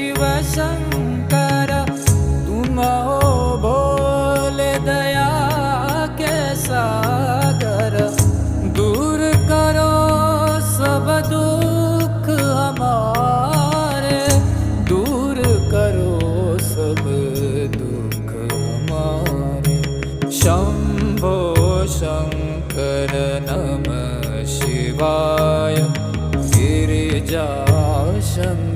शिव शंकर तुम हो भोले दया के सागर। दूर करो सब दुख हमारे, दूर करो सब दुख हमारे। शंभो शंकर नमः शिवाय गिरिजा शंकर।